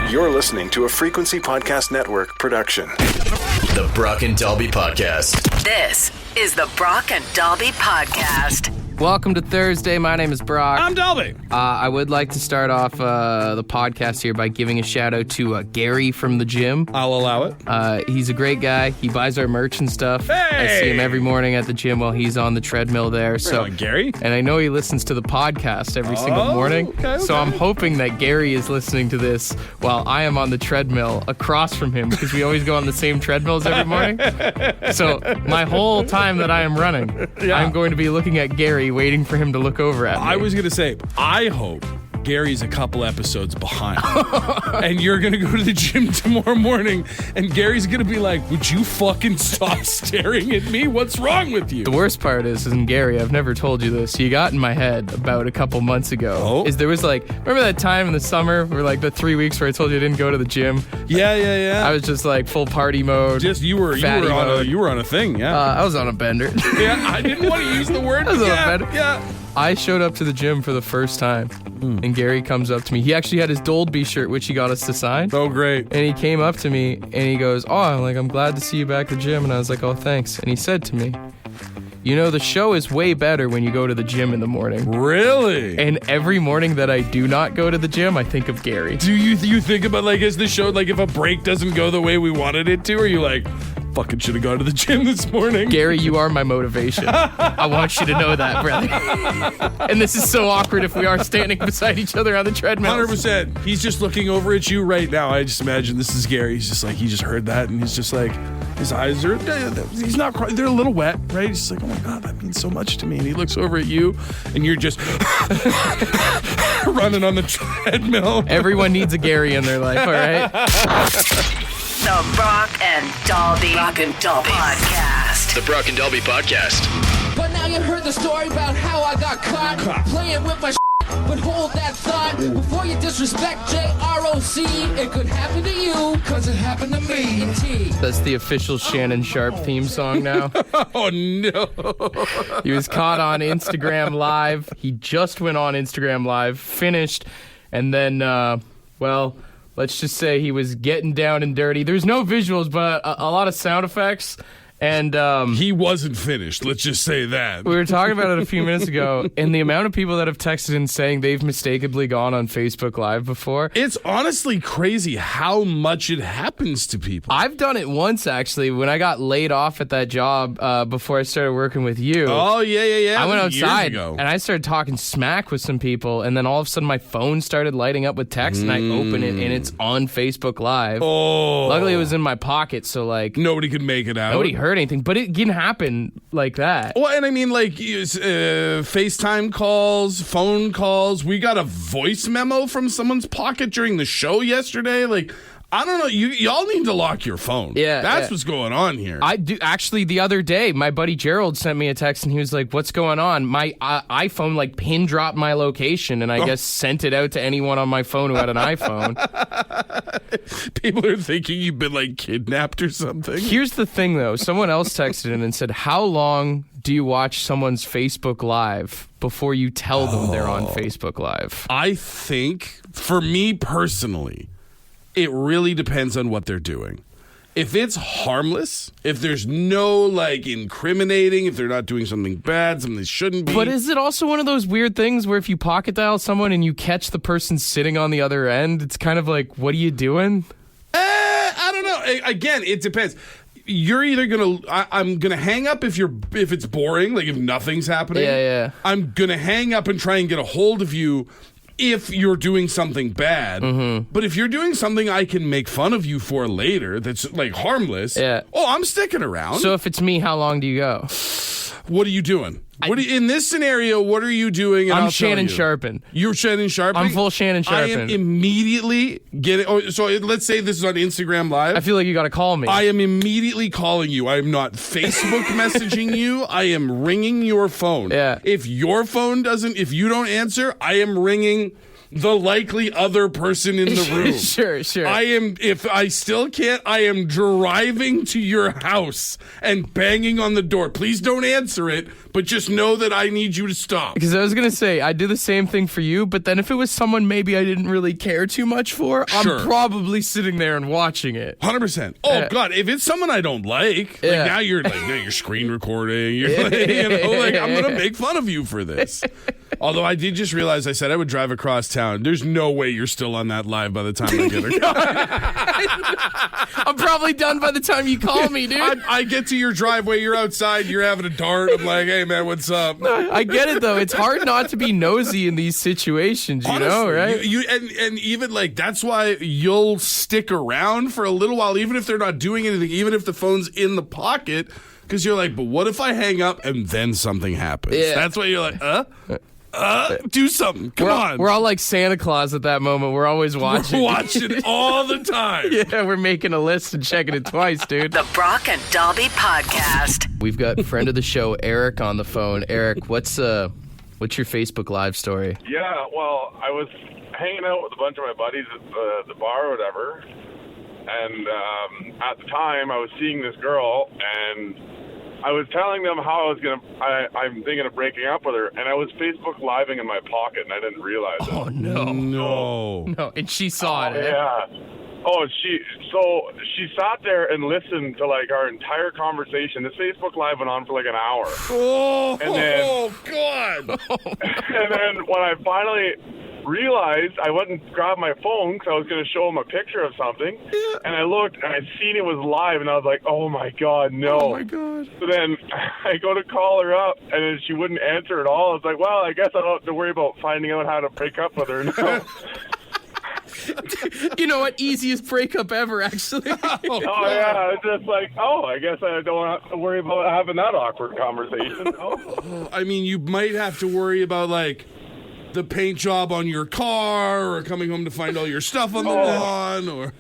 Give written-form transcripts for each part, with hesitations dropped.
You're listening to a Frequency Podcast Network production. The Brock and Dalby Podcast. This is the Brock and Dalby Podcast. Welcome to Thursday. My name is Brock. I'm Dalby. I would like to start off the podcast here by giving a shout out to Gary from the gym. I'll allow it. He's a great guy. He buys our merch and stuff. Hey! I see him every morning at the gym while he's on the treadmill there. Gary? And I know he listens to the podcast every single morning. Okay. So I'm hoping that Gary is listening to this while I am on the treadmill across from him because we always go on the same treadmills every morning. So my whole time that I am running, I'm going to be looking at Gary, waiting for him to look over at me. I was going to say, I hope Gary's a couple episodes behind. And you're going to go to the gym tomorrow morning, and Gary's going to be like, would you fucking stop staring at me? What's wrong with you? The worst part is Gary, I've never told you this. You got in my head about a couple months ago. Is there was remember that time in the summer where the 3 weeks where I told you I didn't go to the gym? Yeah. I was just full party mode. Just you were on a thing, yeah. I was on a bender. Yeah, I didn't want to use the word. I was on a bender. Yeah. I showed up to the gym for the first time, and Gary comes up to me. He actually had his Dolby shirt, which he got us to sign. Oh, great. And he came up to me, and he goes, I'm glad to see you back at the gym. And I was like, oh, thanks. And he said to me, the show is way better when you go to the gym in the morning. Really? And every morning that I do not go to the gym, I think of Gary. Do you think about, as the show, if a break doesn't go the way we wanted it to, or you fucking should have gone to the gym this morning? Gary, you are my motivation. I want you to know that, brother. And this is so awkward if we are standing beside each other on the treadmill. 100%. He's just looking over at you right now. I just imagine this is Gary. He's just he just heard that, and he's just his eyes are, he's not crying. They're a little wet, right? He's just oh my God, that means so much to me. And he looks over at you, and you're just running on the treadmill. Everyone needs a Gary in their life, all right? The Brock and Dalby Podcast. The Brock and Dalby Podcast. But now you heard the story about how I got caught playing with my but hold that thought before you disrespect JROC. It could happen to you, cause it happened to me. That's the official Shannon Sharp theme song now. Oh, no. He was caught on Instagram Live. He just went on Instagram Live, finished, and then, let's just say he was getting down and dirty. There's no visuals, but a lot of sound effects. And he wasn't finished. Let's just say that. We were talking about it a few minutes ago, and the amount of people that have texted in saying they've mistakenly gone on Facebook Live before. It's honestly crazy how much it happens to people. I've done it once, actually, when I got laid off at that job before I started working with you. Oh, yeah. I went outside, and I started talking smack with some people, and then all of a sudden my phone started lighting up with text, and I open it, and it's on Facebook Live. Oh. Luckily, it was in my pocket, so, nobody could make it out. Nobody heard anything, but it can happen like that. Well, and I mean, FaceTime calls, phone calls. We got a voice memo from someone's pocket during the show yesterday. I don't know. Y'all need to lock your phone. Yeah, that's what's going on here. I do. Actually, the other day, my buddy Gerald sent me a text, and he was like, "What's going on?" My iPhone pin dropped my location, and I guess sent it out to anyone on my phone who had an iPhone. People are thinking you've been kidnapped or something. Here's the thing, though. Someone else texted in and said, "How long do you watch someone's Facebook Live before you tell them they're on Facebook Live?" I think, for me personally, it really depends on what they're doing. If it's harmless, if there's no incriminating, if they're not doing something bad, something they shouldn't be. But is it also one of those weird things where if you pocket dial someone and you catch the person sitting on the other end, it's kind of what are you doing? I don't know. Again, it depends. You're either I'm gonna hang up if it's boring, if nothing's happening. Yeah. I'm gonna hang up and try and get a hold of you if you're doing something bad. Mm-hmm. But if you're doing something I can make fun of you for later that's harmless, I'm sticking around. So if it's me, how long do you go? What are you doing? In this scenario, what are you doing? I'm Shannon Sharpen. You're Shannon Sharpen? I'm full Shannon Sharpen. I am immediately getting... so let's say this is on Instagram Live. I feel like you got to call me. I am immediately calling you. I am not Facebook messaging you. I am ringing your phone. Yeah. If your phone doesn't... If you don't answer, I am ringing the likely other person in the room. Sure. If I still can't, I am driving to your house and banging on the door. Please don't answer it, but just know that I need you to stop. Because I was going to say, I do the same thing for you, but then if it was someone maybe I didn't really care too much for, Sure. I'm probably sitting there and watching it. 100%. Oh, God, if it's someone I don't like, now you're screen recording. You're like, I'm going to make fun of you for this. Although I did just realize I said I would drive across town. There's no way you're still on that live by the time I get it. I'm probably done by the time you call me, dude. I get to your driveway, you're outside, you're having a dart. I'm like, hey, man, what's up? I get it, though. It's hard not to be nosy in these situations, you know, right? And even like, that's why you'll stick around for a little while, even if they're not doing anything, even if the phone's in the pocket, because you're like, but what if I hang up and then something happens? Yeah. That's why you're like, do something. Come on. We're all like Santa Claus at that moment. We're always watching. We're watching all the time. Yeah, we're making a list and checking it twice, dude. The Brock and Dalby Podcast. We've got friend of the show, Eric, on the phone. Eric, what's your Facebook Live story? Yeah, well, I was hanging out with a bunch of my buddies at the bar or whatever, and at the time I was seeing this girl, and I was telling them how I'm thinking of breaking up with her, and I was Facebook Living in my pocket, and I didn't realize it. Oh, no. No. And she saw it. Yeah. Oh, she sat there and listened to like our entire conversation. This Facebook Live went on for like an hour. God. And then when I finally realized, I went and grabbed my phone because I was going to show him a picture of something. Yeah. And I looked and I seen it was live, and I was like, oh my God, no. Oh my God. So then I go to call her up, and then she wouldn't answer at all. I was like, well, I guess I don't have to worry about finding out how to break up with her now. You know what? Easiest breakup ever, actually. Oh, yeah. It's just like, I guess I don't have to worry about having that awkward conversation. I mean, you might have to worry about, like, the paint job on your car, or coming home to find all your stuff on the lawn, or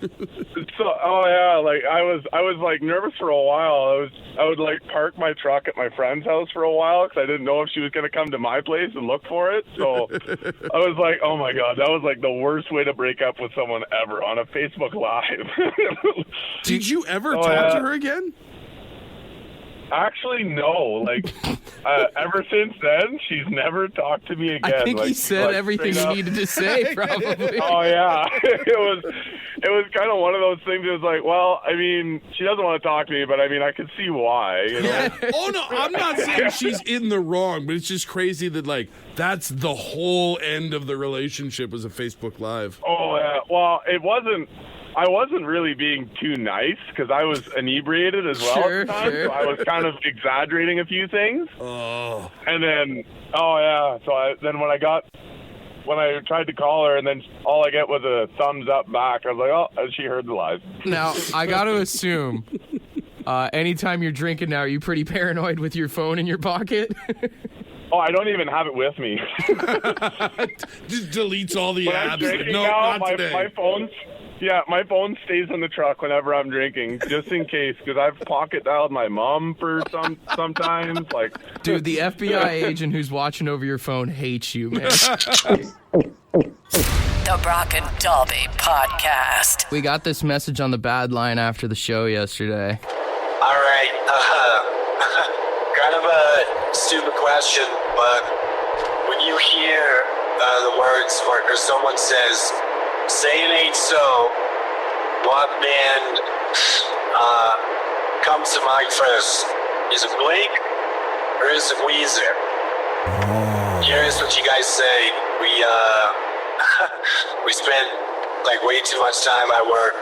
like I was like nervous for a while. I would like park my truck at my friend's house for a while because I didn't know if she was going to come to my place and look for it. So I was like, oh my God, that was like the worst way to break up with someone ever, on a Facebook Live. Did you ever talk to her again? Actually, no. Like, ever since then, she's never talked to me again. I think he said everything he needed to say, probably. Oh, yeah. It was kind of one of those things. It was like, well, I mean, she doesn't want to talk to me, but I mean, I could see why. You know? Yeah. Oh, no, I'm not saying she's in the wrong, but it's just crazy that, like, that's the whole end of the relationship was a Facebook Live. Oh, yeah. Well, I wasn't really being too nice because I was inebriated as well at the time, so I was kind of exaggerating a few things. Oh. And then, so when I tried to call her, and then all I get was a thumbs up back, I was like, oh, she heard the live. Now, I got to assume, anytime you're drinking now, are you pretty paranoid with your phone in your pocket? Oh, I don't even have it with me. Just deletes all the when apps. I'm drinking No, now, not today. my phone stays in the truck whenever I'm drinking, just in case, because I've pocket dialed my mom for sometimes. Like, dude, the FBI agent who's watching over your phone hates you, man. The Brock and Dalby Podcast. We got this message on the bad line after the show yesterday. All right, kind of a stupid question, but when you hear the words or someone says, "Say it ain't so," what band comes to mind first? Is it Blink or is it Weezer? Curious what you guys say. We spent like way too much time at work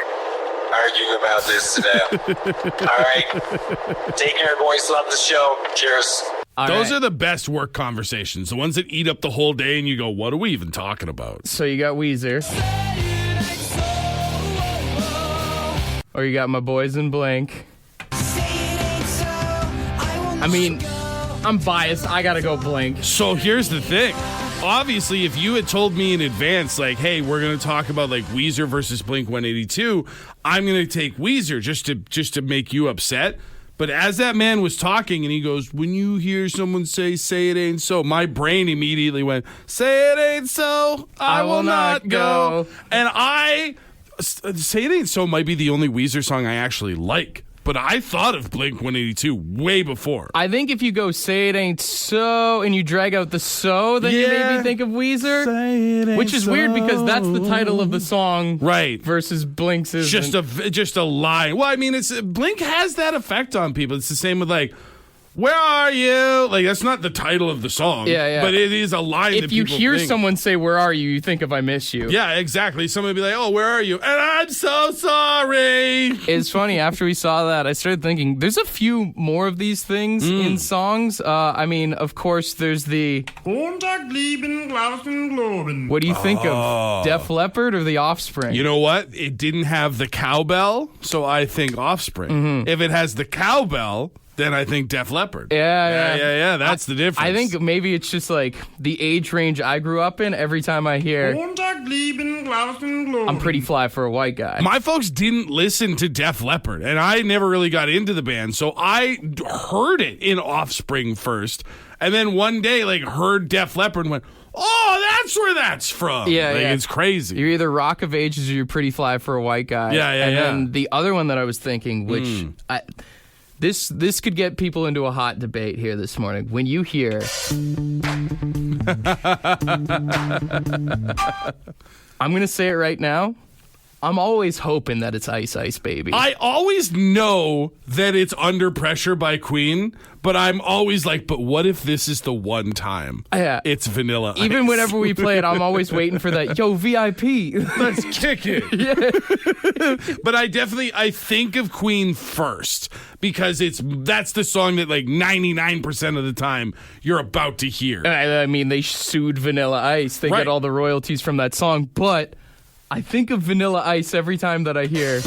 arguing about this today. All right, take care, boys. Love the show. Cheers. Those are the best work conversations, the ones that eat up the whole day and you go, what are we even talking about? So you got Weezer. Or you got my boys in Blink. I mean, I'm biased. I gotta go Blink. So here's the thing. Obviously, if you had told me in advance, like, hey, we're going to talk about like Weezer versus Blink-182, I'm going to take Weezer just to make you upset. But as that man was talking and he goes, when you hear someone say it ain't so, my brain immediately went, say it ain't so, I will not go. And Say It Ain't So might be the only Weezer song I actually like. But I thought of Blink-182 way before. I think if you go Say It Ain't So and you drag out the so, then you made me think of Weezer. Say it ain't which is so. weird because that's the title of the song. Right. Versus Blink's is just a line. Well, I mean, Blink has that effect on people. It's the same with like, where are you? Like, that's not the title of the song. Yeah. But it is a line that people If you hear think. someone say, where are you, you think of I miss you. Yeah, exactly. Someone would be like, oh, where are you? And I'm so sorry. It's funny, after we saw that, I started thinking, there's a few more of these things in songs. I mean, of course, there's the... What do you think of? Def Leppard or The Offspring? You know what? It didn't have the cowbell, so I think Offspring. Mm-hmm. If it has the cowbell... then I think Def Leppard. Yeah. That's the difference. I think maybe it's just like the age range I grew up in. Every time I hear, I'm pretty fly for a white guy. My folks didn't listen to Def Leppard, and I never really got into the band, so I heard it in Offspring first, and then one day, like, heard Def Leppard and went, oh, that's where that's from. Yeah. It's crazy. You're either Rock of Ages or you're pretty fly for a white guy. And then the other one that I was thinking, which This could get people into a hot debate here this morning. When you hear... I'm going to say it right now. I'm always hoping that it's Ice Ice Baby. I always know that it's Under Pressure by Queen, but I'm always like, but what if this is the one time it's Vanilla Ice? Even whenever we play it, I'm always waiting for that, yo, VIP. Let's kick it. But I think of Queen first because that's the song that like 99% of the time you're about to hear. I mean, they sued Vanilla Ice. They get all the royalties from that song, but... I think of Vanilla Ice every time that I hear,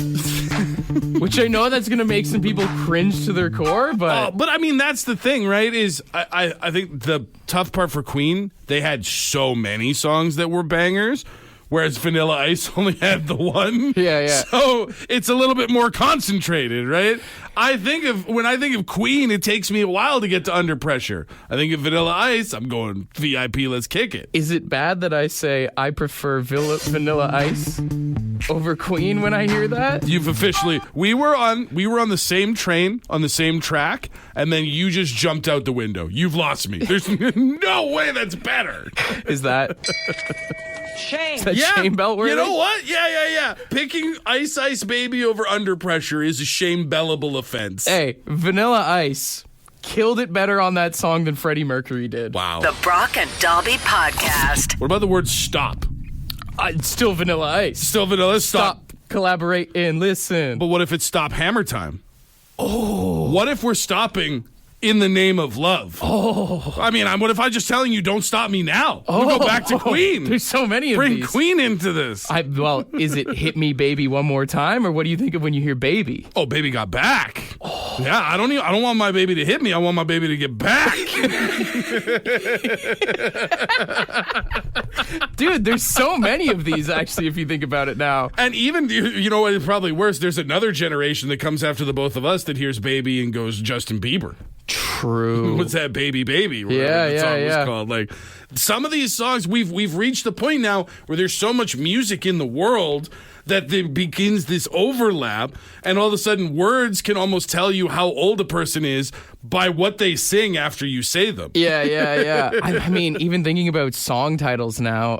which I know that's going to make some people cringe to their core, but... but I mean, that's the thing, right, is I think the tough part for Queen, they had so many songs that were bangers, whereas Vanilla Ice only had the one. Yeah. So it's a little bit more concentrated, right? When I think of Queen, it takes me a while to get to Under Pressure. I think of Vanilla Ice, I'm going VIP, let's kick it. Is it bad that I say I prefer Vanilla Ice over Queen when I hear that? You've officially... We were on the same train, on the same track, and then you just jumped out the window. You've lost me. There's no way that's better. Is that... Shame. Is that shame belt worthy? You know what? Yeah. Picking Ice Ice Baby over Under Pressure is a shame-bellable offense. Hey, Vanilla Ice killed it better on that song than Freddie Mercury did. Wow. The Brock and Dalby Podcast. What about the word stop? Still Vanilla Ice. Still Vanilla. Stop. Collaborate and listen. But what if it's Stop Hammer Time? Oh. What if we're stopping in the name of love? Oh. I mean, what if I'm just telling you, don't stop me now? We'll go back to Queen. There's so many of Bring these. Queen into this. Is it Hit Me Baby One More Time, or what do you think of when you hear Baby? Oh, Baby Got Back. Oh. Yeah, I don't want my baby to hit me. I want my baby to get back. Dude, there's so many of these, actually, if you think about it now. And even, you know what, it's probably worse. There's another generation that comes after the both of us that hears Baby and goes Justin Bieber. True. What's that, Baby Baby? Yeah, the song was called. Like, some of these songs, we've reached the point now where there's so much music in the world that there begins this overlap, and all of a sudden words can almost tell you how old a person is by what they sing after you say them. Yeah. I mean, even thinking about song titles now,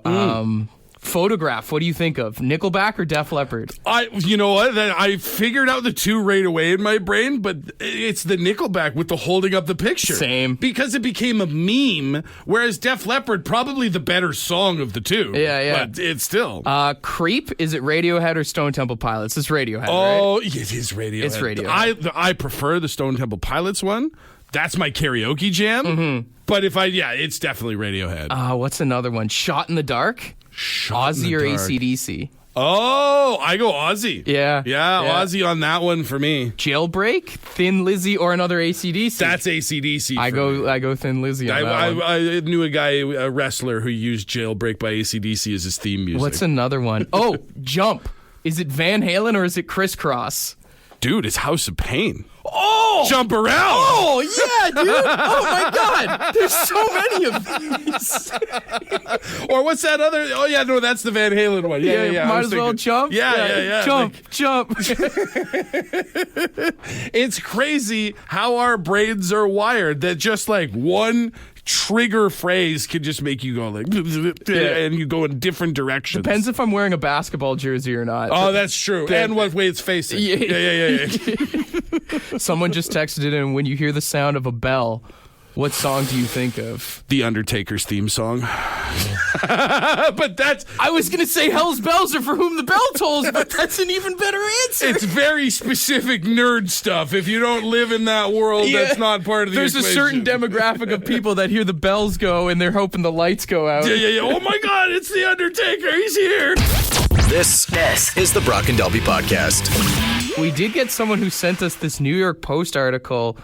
Photograph, what do you think of? Nickelback or Def Leppard? You know what? I figured out the two right away in my brain, but it's the Nickelback with the holding up the picture. Same. Because it became a meme, whereas Def Leppard, probably the better song of the two. Yeah. But it's still. Creep, is it Radiohead or Stone Temple Pilots? It's Radiohead, Oh, right? it is Radiohead. It's Radiohead. I prefer the Stone Temple Pilots one. That's my karaoke jam. Mm-hmm. But it's definitely Radiohead. What's another one? Shot in the Dark? Ozzy or AC/DC? Oh, I go Ozzy. Yeah, Ozzy on that one for me. Jailbreak, Thin Lizzy, or another AC/DC? That's AC/DC. I go Thin Lizzy on that one. I knew a wrestler who used Jailbreak by AC/DC as his theme music. What's another one? Oh, Jump. Is it Van Halen or is it Crisscross? Dude, it's House of Pain. Oh! Jump around. Oh, yeah, dude. Oh, my God. There's so many of these. Or what's that other? Oh, yeah, no, that's the Van Halen one. Yeah. Might as well jump. Yeah. Jump. It's crazy how our brains are wired that just like one trigger phrase could just make you go like, and you go in different directions. Depends if I'm wearing a basketball jersey or not. Oh, that's true. And what way it's facing. Yeah. Someone just texted in, when you hear the sound of a bell, what song do you think of? The Undertaker's theme song. But that's... I was going to say Hell's Bells are for whom the bell tolls, but that's an even better answer. It's very specific nerd stuff. If you don't live in that world, that's not part of the There's equation. a certain demographic of people that hear the bells go and they're hoping the lights go out. Yeah. Oh my God, it's the Undertaker. He's here. This is the Brock and Dalby Podcast. We did get someone who sent us this New York Post article.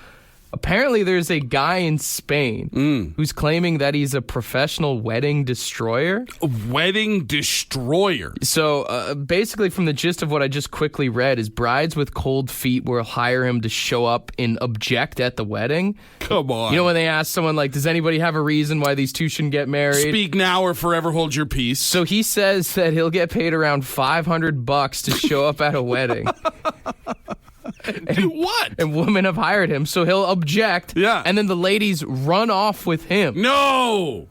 Apparently, there's a guy in Spain who's claiming that he's a professional wedding destroyer. A wedding destroyer. So basically, from the gist of what I just quickly read, is brides with cold feet will hire him to show up and object at the wedding. Come on. You know when they ask someone, like, does anybody have a reason why these two shouldn't get married? Speak now or forever hold your peace. So he says that he'll get paid around $500 to show up at a wedding. Do what? And women have hired him, so he'll object. Yeah. And then the ladies run off with him. No.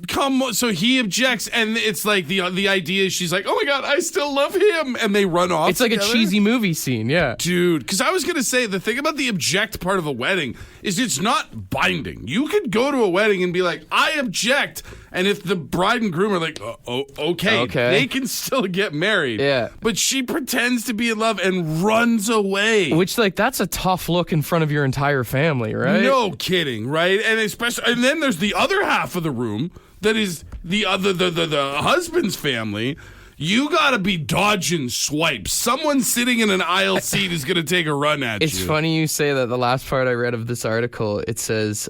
Come on. So he objects, and it's like the idea is she's like, oh my God, I still love him. And they run off It's like together. a cheesy movie scene, yeah. Dude, because I was going to say, the thing about the object part of a wedding is it's not binding. You could go to a wedding and be like, I object. And if the bride and groom are like, okay, they can still get married. Yeah. But she pretends to be in love and runs away. Which, like, that's a tough look in front of your entire family, right? No kidding, right? And especially, and then there's the other half of the room that is the husband's family. You gotta be dodging swipes. Someone sitting in an aisle seat is gonna take a run at you. It's funny you say that. The last part I read of this article, it says,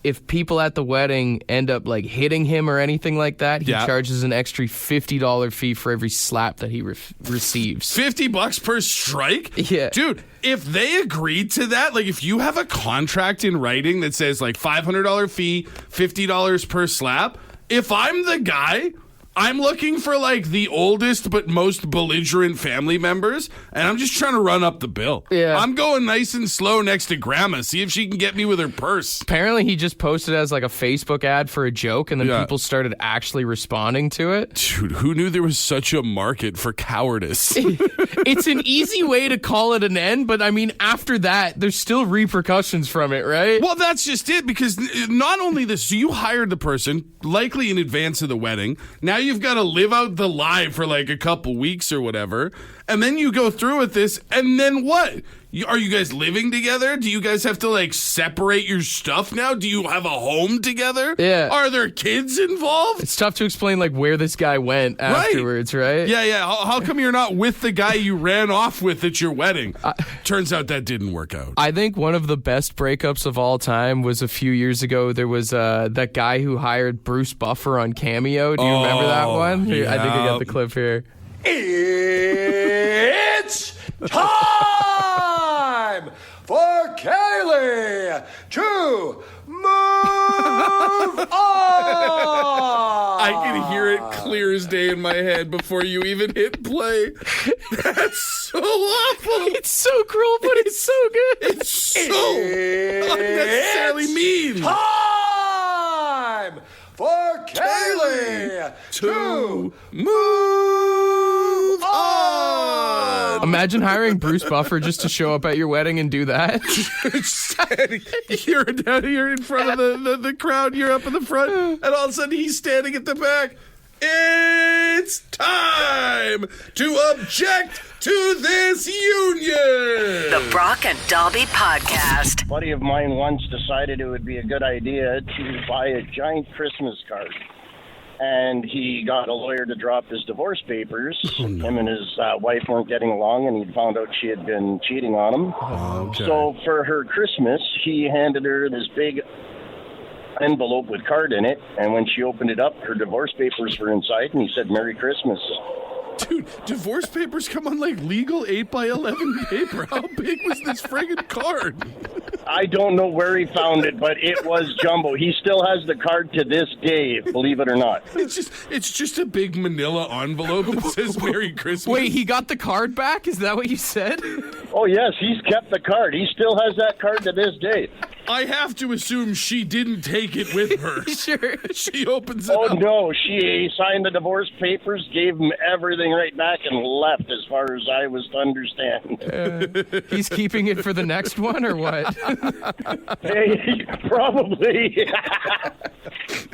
if people at the wedding end up like hitting him or anything like that, he charges an extra $50 fee for every slap that he receives. $50 per strike? Yeah. Dude, if they agreed to that, like if you have a contract in writing that says like $500 fee, $50 per slap, if I'm the guy, I'm looking for like the oldest but most belligerent family members, and I'm just trying to run up the bill. Yeah. I'm going nice and slow next to grandma, see if she can get me with her purse. Apparently he just posted as like a Facebook ad for a joke, and then people started actually responding to it. Dude, who knew there was such a market for cowardice? It's an easy way to call it an end, but I mean, after that, there's still repercussions from it, right? Well, that's just it, because not only this, so you hired the person, likely in advance of the wedding. Now you've got to live out the lie for like a couple weeks or whatever. And then you go through with this, and then what? Are you guys living together? Do you guys have to like separate your stuff now? Do you have a home together? Yeah. Are there kids involved? It's tough to explain like where this guy went afterwards, right? Yeah. How come you're not with the guy you ran off with at your wedding? Turns out that didn't work out. I think one of the best breakups of all time was a few years ago. There was that guy who hired Bruce Buffer on Cameo. Do you remember that one? Yeah. I think I got the clip here. It's time for Kaylee to move on. I can hear it clear as day in my head before you even hit play. That's so awful. It's so cruel, but it's so good. It's so unnecessarily mean. Time for Kaylee to move on. Imagine hiring Bruce Buffer just to show up at your wedding and do that. You're down here in front of the crowd. You're up in the front, and all of a sudden he's standing at the back. It's time to object to this union. The Brock and Dalby Podcast. A buddy of mine once decided it would be a good idea to buy a giant Christmas card. And he got a lawyer to drop his divorce papers. Him and his wife weren't getting along, and he'd found out she had been cheating on him. Okay. So for her Christmas, he handed her this big envelope with card in it, and when she opened it up, her divorce papers were inside, and he said, "Merry Christmas." Dude, divorce papers come on like legal 8x11 paper. How big was this friggin' card? I don't know where he found it, but it was jumbo. He still has the card to this day, believe it or not. It's just a big manila envelope that says Merry Christmas. Wait, he got the card back? Is that what you said? Oh, yes, he's kept the card. He still has that card to this day. I have to assume she didn't take it with her. Sure. She opens it Oh, up. no, she signed the divorce papers, gave him everything right back, and left, as far as I was to understand. He's keeping it for the next one, or what? Hey, probably.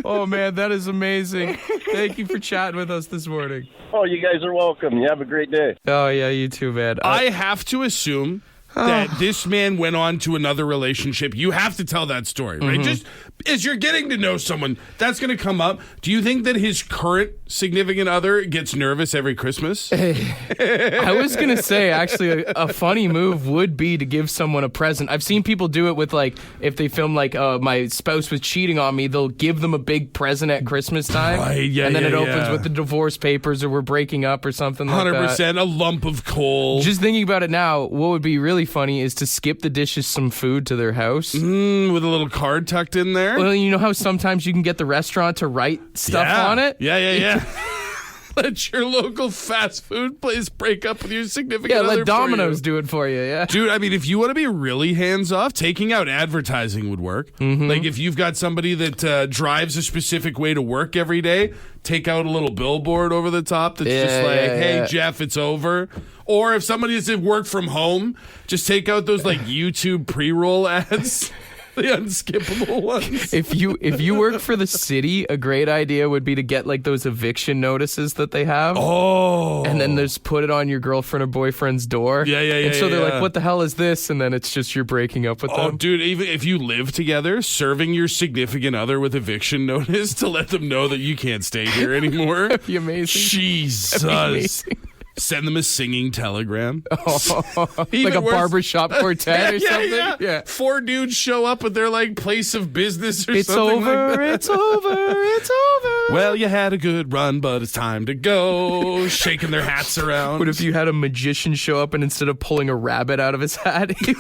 Oh, man, that is amazing. Thank you for chatting with us this morning. Oh, you guys are welcome. You have a great day. Oh, yeah, you too, man. I have to assume that this man went on to another relationship. You have to tell that story, right? Just as you're getting to know someone, that's going to come up. Do you think that his current significant other gets nervous every Christmas? I was going to say, actually, a funny move would be to give someone a present. I've seen people do it with, like, if they film, like, my spouse was cheating on me, they'll give them a big present at Christmas time. Right, yeah, and then yeah, it opens yeah. with the divorce papers or we're breaking up or something like that. 100%, a lump of coal. Just thinking about it now, what would be really funny is to skip the dishes some food to their house. With a little card tucked in there. Well, you know how sometimes you can get the restaurant to write stuff on it? Yeah. Let your local fast food place break up with your significant other. Yeah, let for Domino's you. do it for you, yeah. Dude, I mean, if you want to be really hands-off, taking out advertising would work. Like, if you've got somebody that drives a specific way to work every day, take out a little billboard over the top that's just like, hey, Jeff, it's over. Or if somebody has to work from home, just take out those, like, YouTube pre-roll ads. The unskippable ones. If you work for the city, a great idea would be to get like those eviction notices that they have. Oh. And then just put it on your girlfriend or boyfriend's door. Yeah. And so they're yeah. like, what the hell is this? And then it's just you're breaking up with Oh, them. dude, even if you live together, serving your significant other with eviction notice to let them know that you can't stay here anymore. That'd be amazing. Jesus. That'd be amazing. Send them a singing telegram. Like a barbershop quartet or something? Yeah. 4 dudes show up at their like place of business or It's something over, like that. it's over, it's over. Well, you had a good run, but it's time to go. Shaking their hats around. What if you had a magician show up and instead of pulling a rabbit out of his hat, he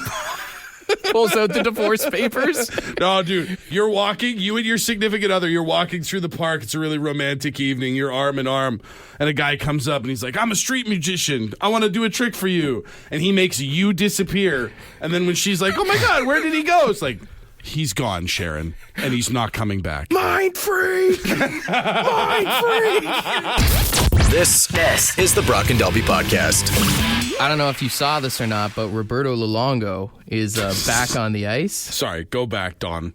pulls out the divorce papers? No, dude, you're walking, you and your significant other, you're walking through the park. It's a really romantic evening. You're arm in arm. And a guy comes up and he's like, I'm a street magician. I want to do a trick for you. And he makes you disappear. And then when she's like, oh my God, where did he go? It's like, he's gone, Sharon. And he's not coming back. Mind freak! Mind freak! This is the Brock and Delby Podcast. I don't know if you saw this or not, but Roberto Luongo is back on the ice. Sorry, go back, Don.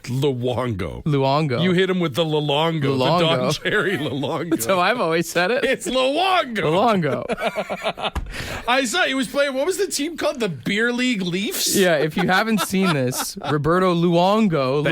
Luongo. Luongo. You hit him with the Luongo. Luongo. The Don Cherry Luongo. That's how I've always said it. It's Luongo. Luongo. I saw he was playing, what was the team called? The Beer League Leafs? Yeah, if you haven't seen this, Roberto Luongo,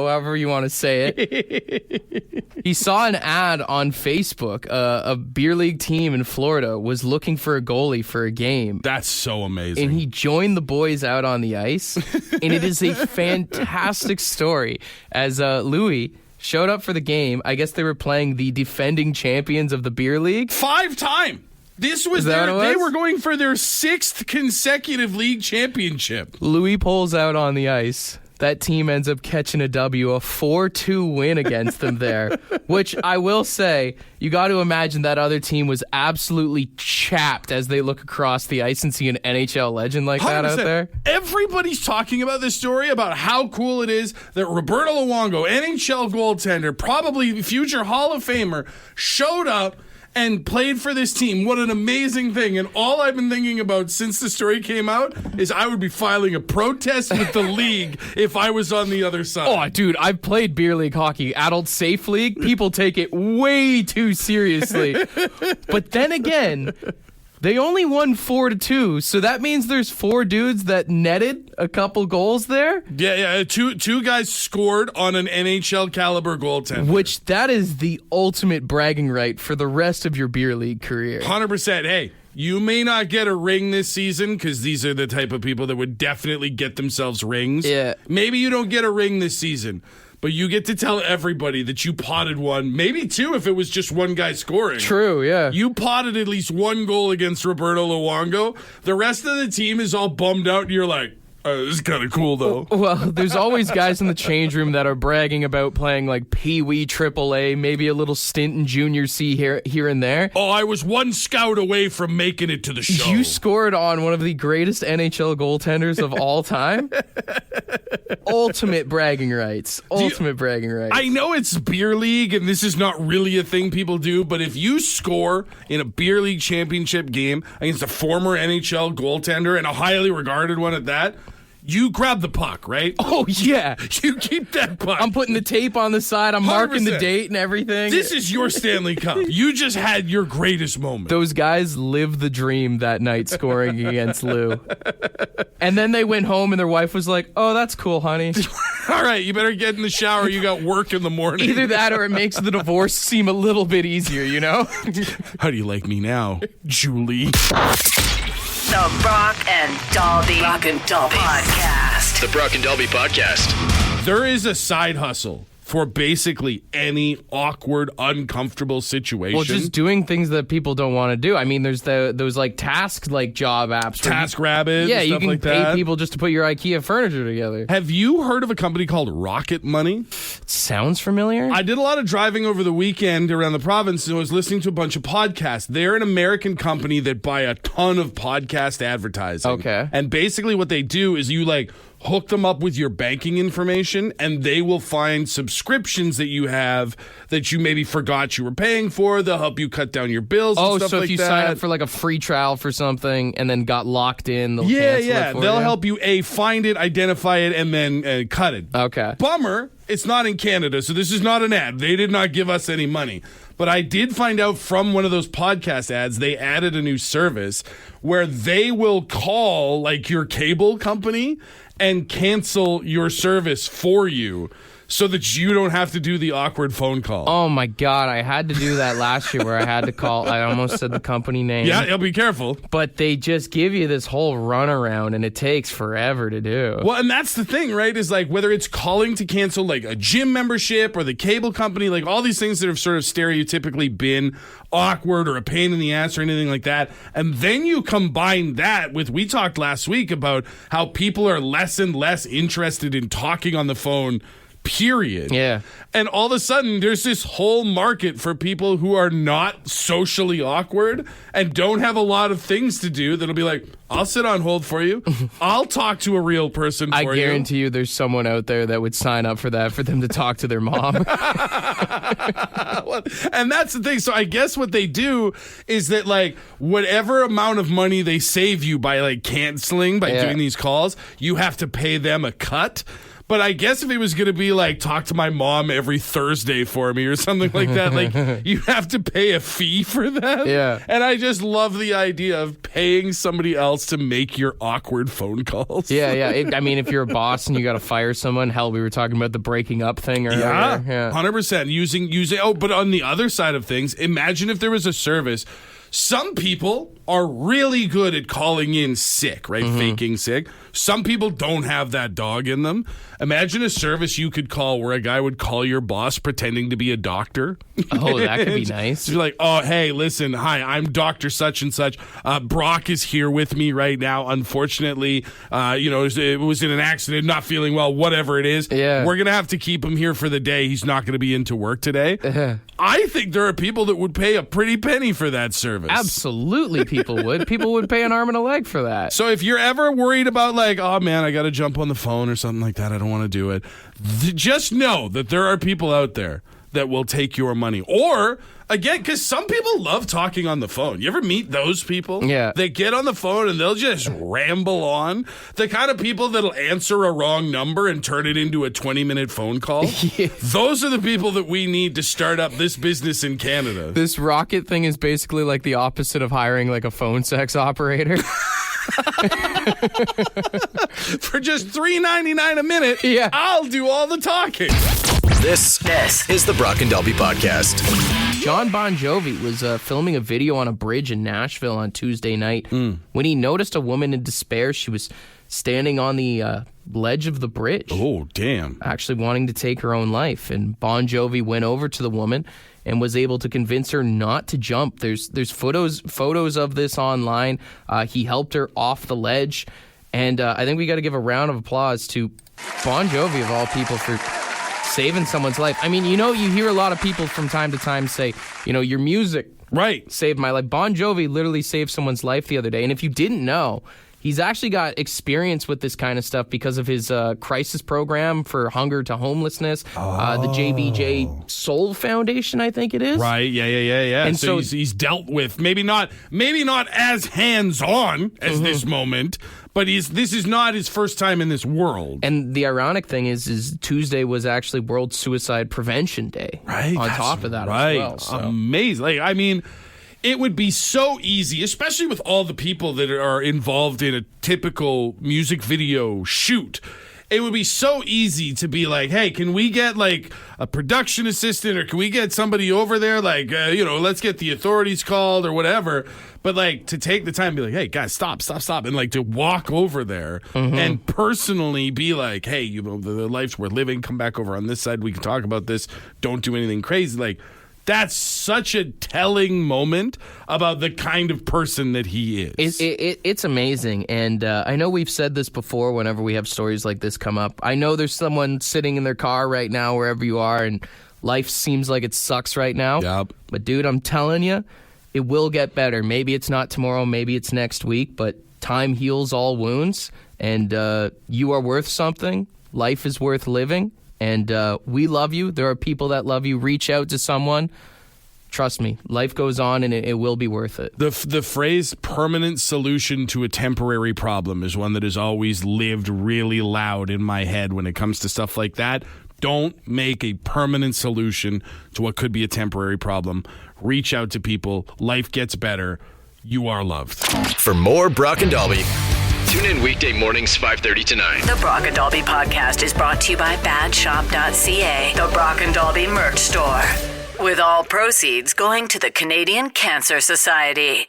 however you want to say it, he saw an ad on Facebook. A beer league team in Florida was looking for a goalie for a game. That's so amazing. And he joined the boys out on the ice. And it is a fantastic story. As Louis showed up for the game, I guess they were playing the defending champions of the beer league. 5-time. This was Is that their, what it they was? were going for their 6th consecutive league championship. Louis pulls out on the ice. That team ends up catching a W, a 4-2 win against them there, which I will say, you got to imagine that other team was absolutely chapped as they look across the ice and see an NHL legend like that out 100%. there. Everybody's talking about this story, about how cool it is that Roberto Luongo, NHL goaltender, probably future Hall of Famer, showed up and played for this team. What an amazing thing. And all I've been thinking about since the story came out is I would be filing a protest with the league if I was on the other side. Oh, dude, I've played beer league hockey, adult safe league. People take it way too seriously. But then again, they only won 4-2, so that means there's 4 dudes that netted a couple goals there. Yeah. Two guys scored on an NHL caliber goaltender. Which that is the ultimate bragging right for the rest of your beer league career. 100%. Hey, you may not get a ring this season because these are the type of people that would definitely get themselves rings. Yeah. Maybe you don't get a ring this season. but you get to tell everybody that you potted one, maybe two if it was just one guy scoring. True, yeah. You potted at least one goal against Roberto Luongo. The rest of the team is all bummed out, and you're like, this is kind of cool, though. Well, there's always guys in the change room that are bragging about playing like Pee Wee AAA, maybe a little stint in Junior C here and there. Oh, I was one scout away from making it to the show. You scored on one of the greatest NHL goaltenders of all time. Ultimate bragging rights. I know it's beer league, and this is not really a thing people do, but if you score in a beer league championship game against a former NHL goaltender, and a highly regarded one at that, you grab the puck, right? Oh, yeah. You keep that puck. I'm putting the tape on the side. I'm 100%. marking the date and everything. This is your Stanley Cup. You just had your greatest moment. Those guys lived the dream that night scoring against Lou. And then they went home and their wife was like, oh, that's cool, honey. All right, you better get in the shower. You got work in the morning. Either that or it makes the divorce seem a little bit easier, you know? How do you like me now, Julie? The Brock and Dalby Podcast. The Brock and Dalby Podcast. There is a side hustle for basically any awkward, uncomfortable situation. Well, just doing things that people don't want to do. I mean, there's those like task like job apps. TaskRabbit, yeah, you stuff can like pay that. people just to put your IKEA furniture together. Have you heard of a company called Rocket Money? Sounds familiar. I did a lot of driving over the weekend around the province, and I was listening to a bunch of podcasts. They're an American company that buy a ton of podcast advertising. Okay. And basically what they do is you like hook them up with your banking information, and they will find subscriptions that you have that you maybe forgot you were paying for. They'll help you cut down your bills and stuff like that. so if you sign up for like a free trial for something and then got locked in, they'll cancel it for they'll you? help you find it, identify it, and then cut it. Okay. Bummer, it's not in Canada, so this is not an ad. They did not give us any money. But I did find out from one of those podcast ads, they added a new service where they will call like your cable company and cancel your service for you so that you don't have to do the awkward phone call. Oh my God, I had to do that last year where I had to call. I almost said the company name. Yeah, be careful. But they just give you this whole runaround and it takes forever to do. Well, and that's the thing, right? Is like whether it's calling to cancel like a gym membership or the cable company, like all these things that have sort of stereotypically been awkward or a pain in the ass or anything like that. And then you combine that with, we talked last week about how people are less and less interested in talking on the phone, period. Yeah. And all of a sudden, there's this whole market for people who are not socially awkward and don't have a lot of things to do that'll be like, I'll sit on hold for you. I'll talk to a real person for you. I guarantee you there's someone out there that would sign up for that, for them to talk to their mom. Well, and that's the thing. So I guess what they do is that like whatever amount of money they save you by like canceling, by doing these calls, you have to pay them a cut. But I guess if it was going to be like, talk to my mom every Thursday for me or something like that, like you have to pay a fee for that. Yeah. And I just love the idea of paying somebody else to make your awkward phone calls. Yeah. I mean, if you're a boss and you got to fire someone, hell, we were talking about the breaking up thing earlier. Yeah, 100%. Using. Oh, but on the other side of things, imagine if there was a service. Some people are really good at calling in sick, right? Faking sick. Some people don't have that dog in them. Imagine a service you could call where a guy would call your boss pretending to be a doctor. Oh, that could be nice. You're like, oh, hey, listen, hi, I'm Dr. Such and Such. Brock is here with me right now. Unfortunately, it was in an accident, not feeling well, whatever it is. Yeah. We're going to have to keep him here for the day. He's not going to be into work today. I think there are people that would pay a pretty penny for that service. Absolutely, people would. People would pay an arm and a leg for that. So if you're ever worried about like, oh man, I got to jump on the phone or something like that, I don't want to do it, just know that there are people out there that will take your money. Or, again, because some people love talking on the phone. You ever meet those people? Yeah. They get on the phone and they'll just ramble on. The kind of people that'll answer a wrong number and turn it into a 20-minute phone call. Yeah. Those are the people that we need to start up this business in Canada. This Rocket thing is basically like the opposite of hiring like a phone sex operator. For just $3.99 a minute, I'll do all the talking. This is the Brock and Dalby Podcast. John Bon Jovi was filming a video on a bridge in Nashville on Tuesday night when he noticed a woman in despair. She was standing on the ledge of the bridge. Oh, damn. Actually wanting to take her own life. And Bon Jovi went over to the woman and was able to convince her not to jump. There's photos of this online. He helped her off the ledge. And I think we got to give a round of applause to Bon Jovi, of all people, for saving someone's life. I mean, you hear a lot of people from time to time say, your music saved my life. Bon Jovi literally saved someone's life the other day. And if you didn't know, he's actually got experience with this kind of stuff because of his crisis program for hunger to homelessness, the JBJ Soul Foundation, I think it is. Right, yeah. And so he's dealt with, maybe not as hands-on as this moment, but this is not his first time in this world. And the ironic thing is Tuesday was actually World Suicide Prevention Day. Right. On top of that as well. So. Amazing. It would be so easy, especially with all the people that are involved in a typical music video shoot. It would be so easy to be like, hey, can we get like a production assistant, or can we get somebody over there? Like, let's get the authorities called or whatever. But like to take the time and be like, hey, guys, stop. And like to walk over there and personally be like, hey, the life's worth living. Come back over on this side. We can talk about this. Don't do anything crazy. Like, that's such a telling moment about the kind of person that he is. It's amazing. And I know we've said this before whenever we have stories like this come up. I know there's someone sitting in their car right now, wherever you are, and life seems like it sucks right now. Yep. But, dude, I'm telling you, it will get better. Maybe it's not tomorrow, maybe it's next week, but time heals all wounds, and you are worth something. Life is worth living. And we love you. There are people that love you. Reach out to someone. Trust me, life goes on, and it will be worth it. The phrase permanent solution to a temporary problem is one that has always lived really loud in my head when it comes to stuff like that. Don't make a permanent solution to what could be a temporary problem. Reach out to people. Life gets better. You are loved. For more Brock and Dalby, tune in weekday mornings 5:30 to 9. The Brock and Dalby podcast is brought to you by badshop.ca, the Brock and Dalby merch store, with all proceeds going to the Canadian Cancer Society.